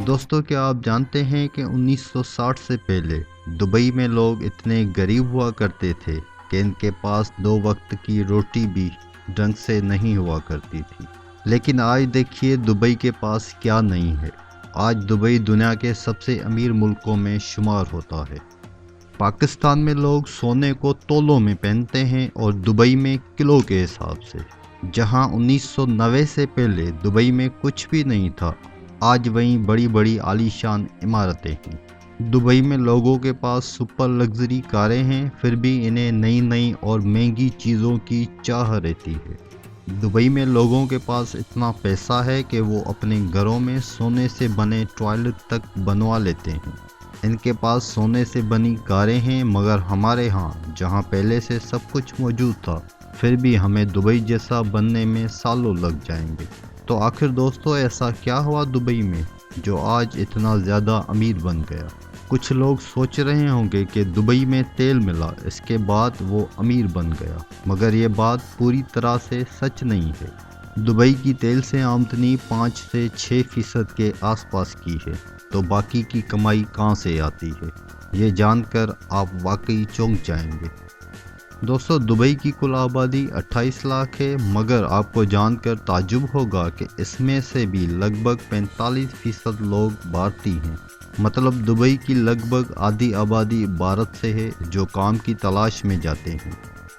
دوستو کیا آپ جانتے ہیں کہ 1960 سے پہلے دبئی میں لوگ اتنے غریب ہوا کرتے تھے کہ ان کے پاس 2 وقت کی روٹی بھی ڈھنگ سے نہیں ہوا کرتی تھی۔ لیکن آج دیکھیے دبئی کے پاس کیا نہیں ہے۔ آج دبئی دنیا کے سب سے امیر ملکوں میں شمار ہوتا ہے۔ پاکستان میں لوگ سونے کو تولوں میں پہنتے ہیں اور دبئی میں کلو کے حساب سے۔ جہاں 1990 سے پہلے دبئی میں کچھ بھی نہیں تھا، آج وہیں بڑی بڑی عالی شان عمارتیں ہیں۔ دبئی میں لوگوں کے پاس سپر لگژری کاریں ہیں، پھر بھی انہیں نئی نئی اور مہنگی چیزوں کی چاہ رہتی ہے۔ دبئی میں لوگوں کے پاس اتنا پیسہ ہے کہ وہ اپنے گھروں میں سونے سے بنے ٹوائلٹ تک بنوا لیتے ہیں۔ ان کے پاس سونے سے بنی کاریں ہیں، مگر ہمارے ہاں جہاں پہلے سے سب کچھ موجود تھا، پھر بھی ہمیں دبئی جیسا بننے میں سالوں لگ جائیں گے۔ تو آخر دوستو ایسا کیا ہوا دبئی میں جو آج اتنا زیادہ امیر بن گیا؟ کچھ لوگ سوچ رہے ہوں گے کہ دبئی میں تیل ملا، اس کے بعد وہ امیر بن گیا، مگر یہ بات پوری طرح سے سچ نہیں ہے۔ دبئی کی تیل سے آمدنی 5 سے 6% کے آس پاس کی ہے، تو باقی کی کمائی کہاں سے آتی ہے؟ یہ جان کر آپ واقعی چونک جائیں گے۔ دوستو دبئی کی کل آبادی 28 لاکھ ہے، مگر آپ کو جان کر تعجب ہوگا کہ اس میں سے بھی لگ بھگ 45% لوگ بھارتی ہیں۔ مطلب دبئی کی لگ بھگ آدھی آبادی بھارت سے ہے، جو کام کی تلاش میں جاتے ہیں۔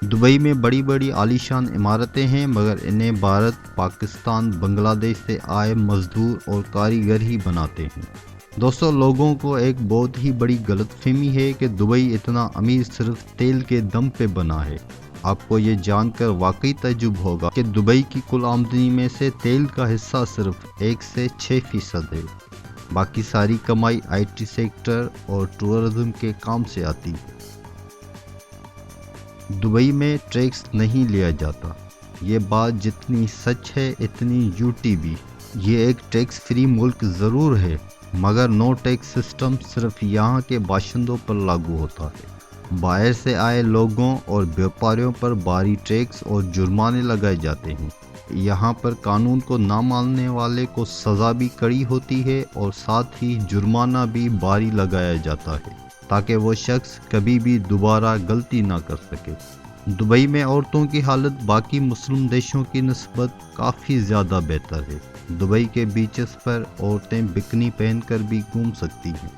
دبئی میں بڑی بڑی عالی شان عمارتیں ہیں، مگر انہیں بھارت، پاکستان، بنگلہ دیش سے آئے مزدور اور کاریگر ہی بناتے ہیں۔ دوستو لوگوں کو ایک بہت ہی بڑی غلط فہمی ہے کہ دبئی اتنا امیر صرف تیل کے دم پہ بنا ہے۔ آپ کو یہ جان کر واقعی تعجب ہوگا کہ دبئی کی کل آمدنی میں سے تیل کا حصہ صرف 1 سے 6% ہے۔ باقی ساری کمائی آئی ٹی سیکٹر اور ٹورزم کے کام سے آتی ہے۔ دبئی میں ٹیکس نہیں لیا جاتا، یہ بات جتنی سچ ہے اتنی جھوٹی بھی۔ یہ ایک ٹیکس فری ملک ضرور ہے، مگر نو ٹیکس سسٹم صرف یہاں کے باشندوں پر لاگو ہوتا ہے۔ باہر سے آئے لوگوں اور بیوپاریوں پر بھاری ٹیکس اور جرمانے لگائے جاتے ہیں۔ یہاں پر قانون کو نہ ماننے والے کو سزا بھی کڑی ہوتی ہے اور ساتھ ہی جرمانہ بھی بھاری لگایا جاتا ہے، تاکہ وہ شخص کبھی بھی دوبارہ غلطی نہ کر سکے۔ دبئی میں عورتوں کی حالت باقی مسلم دیشوں کی نسبت کافی زیادہ بہتر ہے۔ دبئی کے بیچز پر عورتیں بکنی پہن کر بھی گھوم سکتی ہیں۔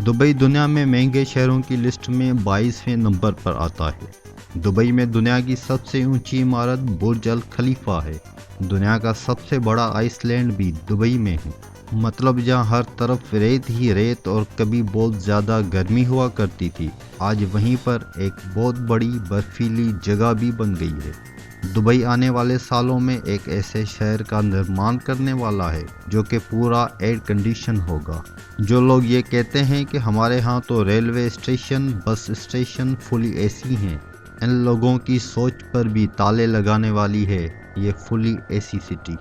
دبئی دنیا میں مہنگے شہروں کی لسٹ میں 22ویں نمبر پر آتا ہے۔ دبئی میں دنیا کی سب سے اونچی عمارت برج الخلیفہ ہے۔ دنیا کا سب سے بڑا آئس لینڈ بھی دبئی میں ہے۔ مطلب جہاں ہر طرف ریت ہی ریت اور کبھی بہت زیادہ گرمی ہوا کرتی تھی، آج وہیں پر ایک بہت بڑی برفیلی جگہ بھی بن گئی ہے۔ دبئی آنے والے سالوں میں ایک ایسے شہر کا نرمان کرنے والا ہے جو کہ پورا ایئر کنڈیشن ہوگا۔ جو لوگ یہ کہتے ہیں کہ ہمارے ہاں تو ریلوے اسٹیشن، بس اسٹیشن فلی اے سی ہیں، ان لوگوں کی سوچ پر بھی تالے لگانے والی ہے یہ فلی اے سی سٹی۔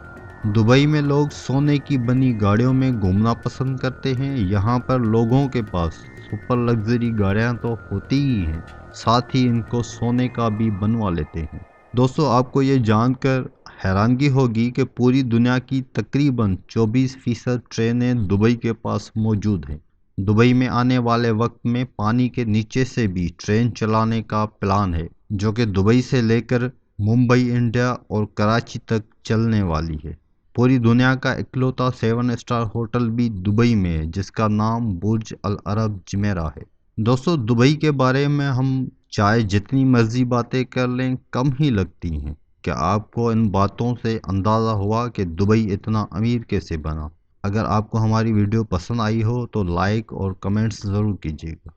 دبئی میں لوگ سونے کی بنی گاڑیوں میں گھومنا پسند کرتے ہیں۔ یہاں پر لوگوں کے پاس سپر لگژری گاڑیاں تو ہوتی ہی ہیں، ساتھ ہی ان کو سونے کا بھی بنوا لیتے ہیں۔ دوستو آپ کو یہ جان کر حیرانگی ہوگی کہ پوری دنیا کی تقریباً 24% ٹرینیں دبئی کے پاس موجود ہیں۔ دبئی میں آنے والے وقت میں پانی کے نیچے سے بھی ٹرین چلانے کا پلان ہے، جو کہ دبئی سے لے کر ممبئی، انڈیا اور کراچی تک چلنے والی ہے۔ پوری دنیا کا اکلوتا 7 اسٹار ہوٹل بھی دبئی میں ہے، جس کا نام برج العرب جمیرہ ہے۔ دوستو دبئی کے بارے میں ہم چاہے جتنی مرضی باتیں کر لیں کم ہی لگتی ہیں۔ کیا آپ کو ان باتوں سے اندازہ ہوا کہ دبئی اتنا امیر کیسے بنا؟ اگر آپ کو ہماری ویڈیو پسند آئی ہو تو لائک اور کمنٹس ضرور کیجیے گا۔